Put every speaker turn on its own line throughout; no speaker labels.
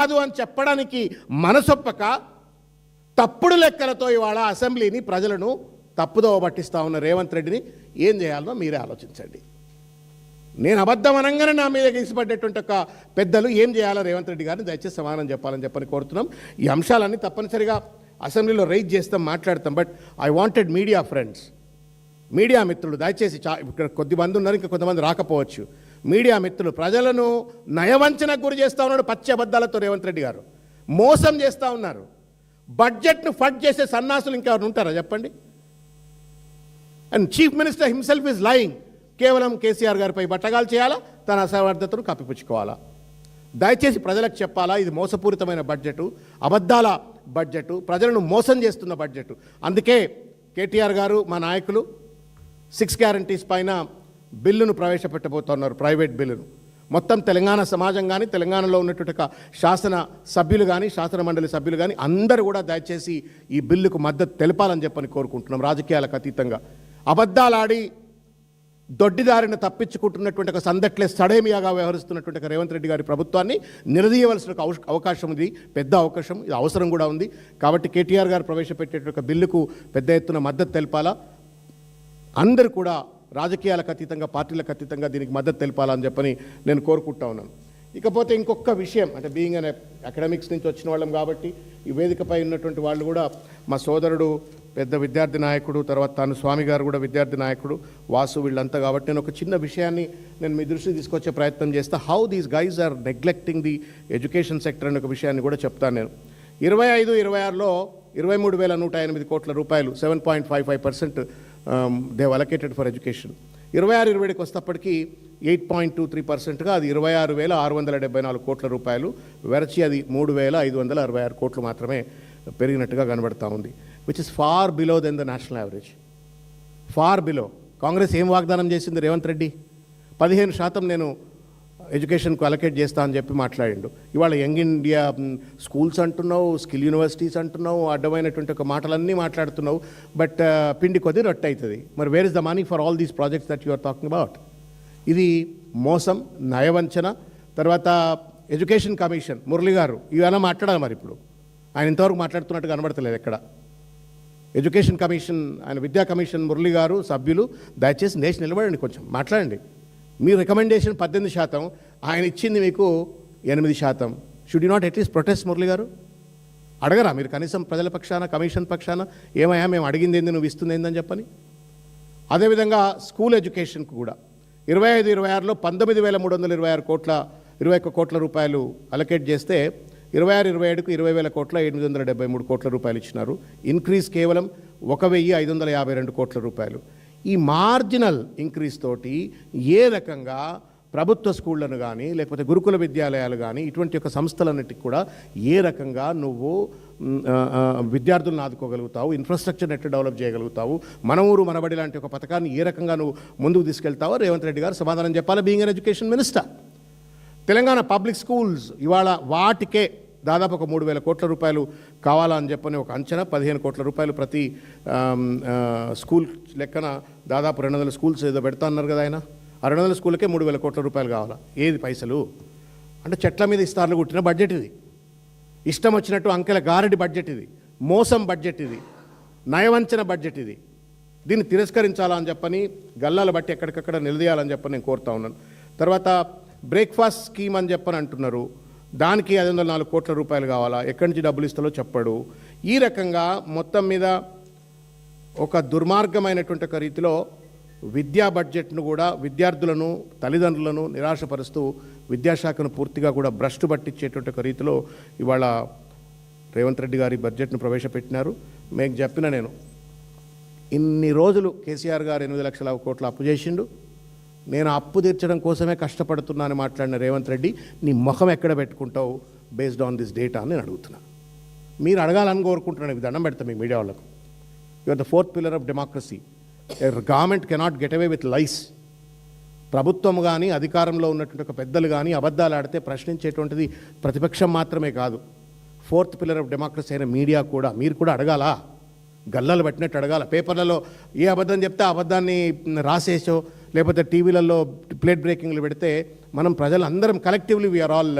కాదు అని చెప్పడానికి మనసొప్పక తప్పుడు లెక్కలతో ఇవాళ అసెంబ్లీని ప్రజలను తప్పుదోవ పట్టిస్తూ ఉన్న రేవంత్ రెడ్డిని ఏం చేయాలో మీరే ఆలోచించండి. నేను అబద్ధం అనగానే నా మీద గీసిపడ్డేటువంటి ఒక పెద్దలు ఏం చేయాలో రేవంత్ రెడ్డి గారిని దయచేసి సమాధానం చెప్పాలని చెప్పని కోరుతున్నాం. ఈ అంశాలన్నీ తప్పనిసరిగా అసెంబ్లీలో రైజ్ చేస్తాం, మాట్లాడతాం. But I wanted media friends, media మిత్రులు దయచేసి ఇక్కడ కొద్దిమంది ఉన్నారు, ఇంకా కొంతమంది రాకపోవచ్చు. మీడియా మిత్రులు, ప్రజలను నయవంచనకు గురి చేస్తూ ఉన్నాడు పచ్చి అబద్ధాలతో రేవంత్ రెడ్డి గారు, మోసం చేస్తూ ఉన్నారు. బడ్జెట్ను ఫడ్ చేసే సన్నాసులు ఇంకెవరు ఉంటారా చెప్పండి? And chief minister himself is lying. కేవలం కేసీఆర్ గారిపై బట్టగాలు చేయాలా, తన అసమర్థతను కప్పిపుచ్చుకోవాలా? దయచేసి ప్రజలకు చెప్పాలా, ఇది మోసపూరితమైన బడ్జెటు, అబద్ధాల బడ్జెటు, ప్రజలను మోసం చేస్తున్న బడ్జెటు. అందుకే కేటీఆర్ గారు, మా నాయకులు 6 గ్యారంటీస్ పైన బిల్లును ప్రవేశపెట్టబోతున్నారు, ప్రైవేట్ బిల్లును. మొత్తం తెలంగాణ సమాజం కానీ, తెలంగాణలో ఉన్నటువంటి శాసన సభ్యులు కానీ, శాసన మండలి సభ్యులు కానీ అందరూ కూడా దయచేసి ఈ బిల్లుకు మద్దతు తెలపాలని చెప్పని కోరుకుంటున్నాం. రాజకీయాలకు అతీతంగా అబద్ధాలాడి దొడ్డిదారిని తప్పించుకుంటున్నటువంటి ఒక సందట్లే సడేమియాగా వ్యవహరిస్తున్నటువంటి రేవంత్ రెడ్డి గారి ప్రభుత్వాన్ని నిలదీయవలసిన అవకాశం ఉంది, పెద్ద అవకాశం, ఇది అవసరం కూడా ఉంది. కాబట్టి కేటీఆర్ గారు ప్రవేశపెట్టేటువంటి బిల్లుకు పెద్ద ఎత్తున మద్దతు తెలపాలా. అందరూ కూడా రాజకీయాలకు అతీతంగా, పార్టీలకు అతీతంగా దీనికి మద్దతు తెలపాలని చెప్పని నేను కోరుకుంటా ఉన్నాను. ఇకపోతే ఇంకొక విషయం, అంటే బీయింగ్ అనే అకాడమిక్స్ నుంచి వచ్చిన వాళ్ళం కాబట్టి ఈ వేదికపై ఉన్నటువంటి వాళ్ళు కూడా మా సోదరుడు పెద్ద విద్యార్థి నాయకుడు, తర్వాత తాను స్వామి గారు కూడా విద్యార్థి నాయకుడు, వాసు, వీళ్ళంతా. కాబట్టి నేను ఒక చిన్న విషయాన్ని నేను మీ దృష్టికి తీసుకొచ్చే ప్రయత్నం చేస్తా. How these guys are neglecting the education sector అనే ఒక విషయాన్ని కూడా చెప్తాను నేను. 25-26లో 23,108 కోట్ల రూపాయలు, 7.55% దే అలొకేటెడ్ ఫర్ ఎడ్యుకేషన్. 26-27కి వస్తప్పటికీ 8.23%గా అది 26,674 కోట్ల రూపాయలు వెరచి అది 3,566 కోట్లు మాత్రమే పెరిగినట్టుగా కనబడతా ఉంది. Which is far below then the national average, far below. Congress ఏం వాగ్దానం చేసింది రేవంత్ రెడ్డి? 15% నేను ఎడ్యుకేషన్కు అలొకేట్ చేస్తా అని చెప్పి మాట్లాడిండు. ఇవాళ యంగ్ ఇండియా స్కూల్స్ అంటున్నావు, స్కిల్ యూనివర్సిటీస్ అంటున్నావు, అడ్డమైనటువంటి ఒక మాటలన్నీ మాట్లాడుతున్నావు. బట్ పిండి కొద్ది రొట్టె అవుతుంది. మరి where is the money for all these projects that you are talking about? ఇది మోసం, నయవంచన. తర్వాత ఎడ్యుకేషన్ కమిషన్ మురళి గారు ఇవన్నీ మాట్లాడాలి. మరి ఇప్పుడు ఆయన ఇంతవరకు మాట్లాడుతున్నట్టు కనబడతలేదు ఎక్కడ. ఎడ్యుకేషన్ కమిషన్, ఆయన విద్యా కమిషన్ మురళి గారు సభ్యులు దయచేసి నేషనల్ నిలబడండి, కొంచెం మాట్లాడండి. మీ రికమెండేషన్ 18%, ఆయన ఇచ్చింది మీకు 8%. Should you not at least protest Murali గారు? అడగరా మీరు కనీసం ప్రజల పక్షాన, కమిషన్ పక్షాన, ఏమయ్యా మేము అడిగింది ఏంది, నువ్వు ఇస్తుంది ఏందని చెప్పని? అదేవిధంగా స్కూల్ ఎడ్యుకేషన్కు కూడా 25-26లో 19,321 కోట్ల రూపాయలు అలొకేట్ చేస్తే 26-27కు 20,000 కోట్ల 873 కోట్ల రూపాయలు ఇచ్చినారు. ఇంక్రీజ్ కేవలం 1,552 కోట్ల రూపాయలు. ఈ మార్జినల్ ఇంక్రీజ్ తోటి ఏ రకంగా ప్రభుత్వ స్కూళ్లను కానీ, లేకపోతే గురుకుల విద్యాలయాలు కానీ, ఇటువంటి యొక్క సంస్థలన్నిటికి కూడా ఏ రకంగా నువ్వు విద్యార్థులను ఆదుకోగలుగుతావు, ఇన్ఫ్రాస్ట్రక్చర్ ఎట్లా డెవలప్ చేయగలుగుతావు, మన ఊరు మనబడి లాంటి ఒక పథకాన్ని ఏ రకంగా నువ్వు ముందుకు తీసుకెళ్తావో రేవంత్ రెడ్డి గారు సమాధానం చెప్పాలి, being an education minister. Telangana public schools ఇవాళ వాటికే దాదాపు ఒక 3,000 కోట్ల రూపాయలు కావాలని చెప్పని ఒక అంచనా. 15 కోట్ల రూపాయలు ప్రతి స్కూల్ లెక్కన దాదాపు 200 స్కూల్స్ ఏదో పెడతా అన్నారు కదా ఆయన. ఆ 200 స్కూళ్ళకే 3,000 కోట్ల రూపాయలు కావాలా? ఏది పైసలు? అంటే చెట్ల మీద ఇస్తార్లు కుట్టిన బడ్జెట్ ఇది, ఇష్టం వచ్చినట్టు అంకెల గారడి బడ్జెట్ ఇది, మోసం బడ్జెట్ ఇది, నయవంచన బడ్జెట్ ఇది. దీన్ని తిరస్కరించాలని చెప్పని, గల్లాలు బట్టి ఎక్కడికక్కడ నిలదీయాలని చెప్పని నేను కోరుతా ఉన్నాను. తర్వాత బ్రేక్ఫాస్ట్ స్కీమ్ అని చెప్పని అంటున్నారు, దానికి 504 కోట్ల రూపాయలు కావాలా? ఎక్కడి నుంచి డబ్బులు ఇస్తారో చెప్పడు. ఈ రకంగా మొత్తం మీద ఒక దుర్మార్గమైనటువంటి ఒక రీతిలో విద్యా బడ్జెట్ను కూడా, విద్యార్థులను, తల్లిదండ్రులను నిరాశపరుస్తూ విద్యాశాఖను పూర్తిగా కూడా భ్రష్టు పట్టించేటువంటి ఒక రీతిలో ఇవాళ రేవంత్ రెడ్డి గారి బడ్జెట్ను ప్రవేశపెట్టినారు. మీకు చెప్పిన నేను ఇన్ని రోజులు కేసీఆర్ గారు 8 లక్షల కోట్ల అప్పు చేసిండు, నేను అప్పు తీర్చడం కోసమే కష్టపడుతున్నాను మాట్లాడిన రేవంత్ రెడ్డి, నీ ముఖం ఎక్కడ పెట్టుకుంటావు బేస్డ్ ఆన్ దిస్ డేటా అని నేను అడుగుతున్నా. మీరు అడగాలని కోరుకుంటున్నాను, మీకు దండం పెడతాం మీ మీడియా వాళ్ళకు. You are the 4th pillar of democracy. Government cannot get away with lies. ప్రభుత్వం కానీ, అధికారంలో ఉన్నటువంటి ఒక పెద్దలు కానీ అబద్ధాలు ఆడితే ప్రశ్నించేటువంటిది ప్రతిపక్షం మాత్రమే కాదు, 4th పిల్లర్ ఆఫ్ డెమోక్రసీ అయిన మీడియా కూడా. మీరు కూడా అడగాలా, గల్లాలు పట్టినట్టు అడగాల. పేపర్లలో ఏ అబద్ధం చెప్తే ఆ అబద్ధాన్ని రాసేసో, లేకపోతే టీవీలలో ప్లేట్ బ్రేకింగ్లు పెడితే మనం ప్రజలందరం collectively we are all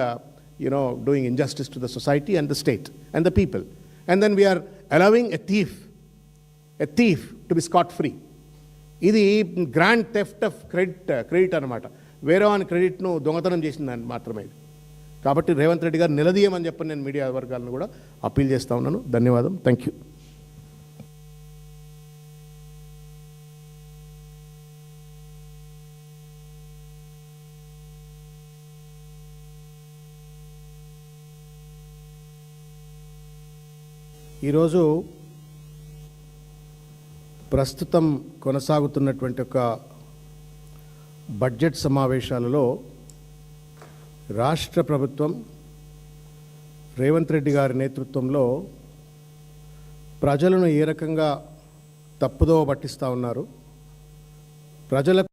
doing injustice to the society and the state and the people. And then we are allowing a thief to be scot-free. ఇది గ్రాండ్ థెఫ్ట్ ఆఫ్ క్రెడిట్ అనమాట. వేరే వాని క్రెడిట్ను దొంగతనం చేసిందని మాత్రమే ఇది. కాబట్టి రేవంత్ రెడ్డి గారు నిలదీయమని చెప్పని నేను మీడియా వర్గాలను కూడా అప్పీల్ చేస్తూ ఉన్నాను. ధన్యవాదం. Thank you. ఈరోజు ప్రస్తుతం కొనసాగుతున్నటువంటి ఒక బడ్జెట్ సమావేశాలలో రాష్ట్ర ప్రభుత్వం రేవంత్ రెడ్డి గారి నేతృత్వంలో ప్రజలను ఏ రకంగా తప్పుదోవ పట్టిస్తూ ఉన్నారు, ప్రజలకు